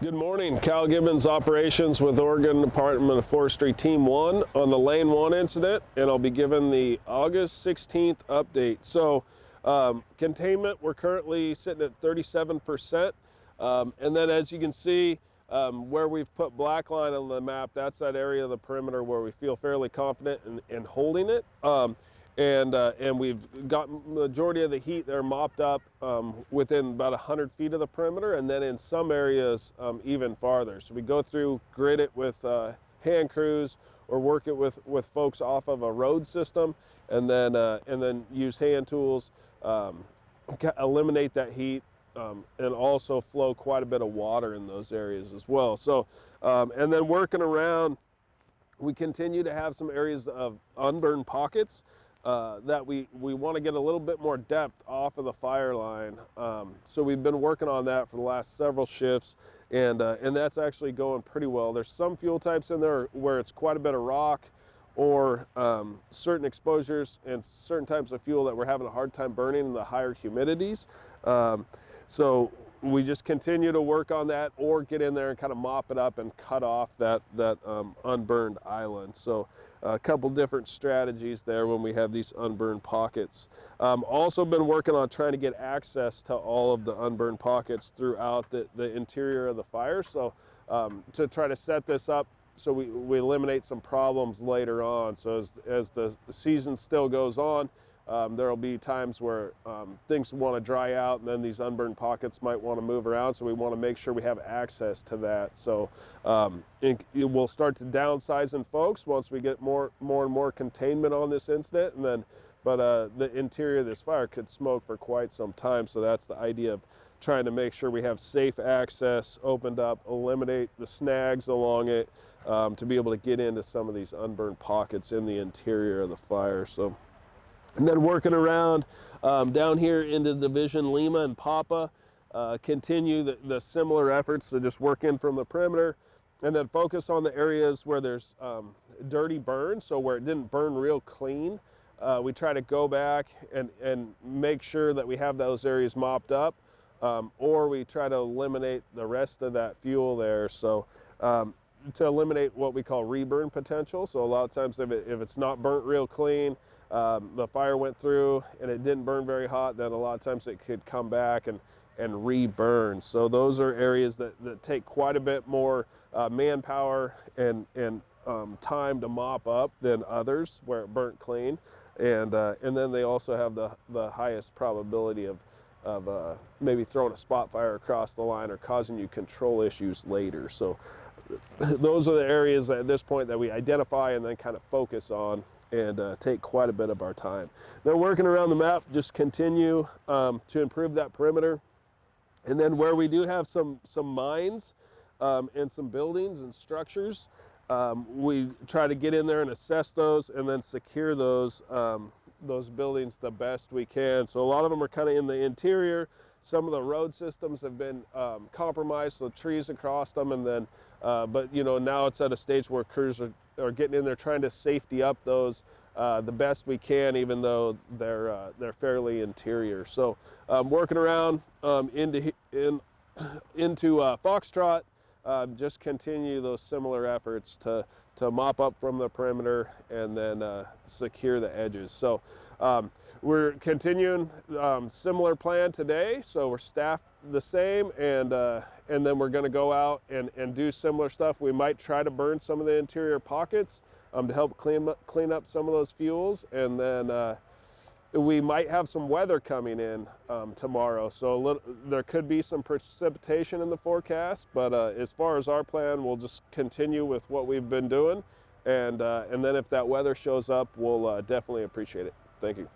Good morning, Cal Gibbons operations with Oregon Department of Forestry Team 1 on the Lane 1 incident, and I'll be giving the August 16th update. So containment, we're currently sitting at 37%, and then as you can see where we've put black line on the map, that's that area of the perimeter where we feel fairly confident in holding it. And we've got majority of the heat there mopped up within about 100 feet of the perimeter, and then in some areas even farther. So we go through, grid it with hand crews, or work it with folks off of a road system, and then use hand tools, eliminate that heat, and also flow quite a bit of water in those areas as well. So and then working around, we continue to have some areas of unburned pockets that we want to get a little bit more depth off of the fire line. So we've been working on that for the last several shifts, and that's actually going pretty well. There's some fuel types in there where it's quite a bit of rock, or certain exposures and certain types of fuel that we're having a hard time burning in the higher humidities. So we just continue to work on that, or get in there and kind of mop it up and cut off that unburned island. So a couple different strategies there when we have these unburned pockets. Also been working on trying to get access to all of the unburned pockets throughout the interior of the fire. So to try to set this up so we eliminate some problems later on. So as the season still goes on, there will be times where things want to dry out, and then these unburned pockets might want to move around, so we want to make sure we have access to that. So we'll start to downsize in folks once we get more and more containment on this incident, and then the interior of this fire could smoke for quite some time. So that's the idea of trying to make sure we have safe access opened up, eliminate the snags along it, to be able to get into some of these unburned pockets in the interior of the fire. So. And then working around down here into Division Lima and Papa, continue the similar efforts to just work in from the perimeter, and then focus on the areas where there's dirty burn, so where it didn't burn real clean. We try to go back and make sure that we have those areas mopped up, or we try to eliminate the rest of that fuel there. So to eliminate what we call reburn potential. So a lot of times if it's not burnt real clean, the fire went through and it didn't burn very hot, then a lot of times it could come back and re-burn. So those are areas that take quite a bit more manpower and time to mop up than others where it burnt clean, and then they also have the highest probability of maybe throwing a spot fire across the line or causing you control issues later. So those are the areas at this point that we identify and then kind of focus on, and take quite a bit of our time. Then working around the map, just continue to improve that perimeter. And then where we do have some mines and some buildings and structures, we try to get in there and assess those, and then secure those buildings the best we can. So a lot of them are kind of in the interior. Some of the road systems have been compromised, so trees across them, and then but you know, now it's at a stage where crews are getting in there trying to safety up those the best we can, even though they're fairly interior. So working around into Foxtrot, just continue those similar efforts to mop up from the perimeter and then secure the edges. So we're continuing similar plan today. So we're staffed the same, and then we're going to go out and do similar stuff. We might try to burn some of the interior pockets to help clean up some of those fuels, and then we might have some weather coming in tomorrow. So there could be some precipitation in the forecast, but as far as our plan, we'll just continue with what we've been doing, and then if that weather shows up, we'll definitely appreciate it. Thank you.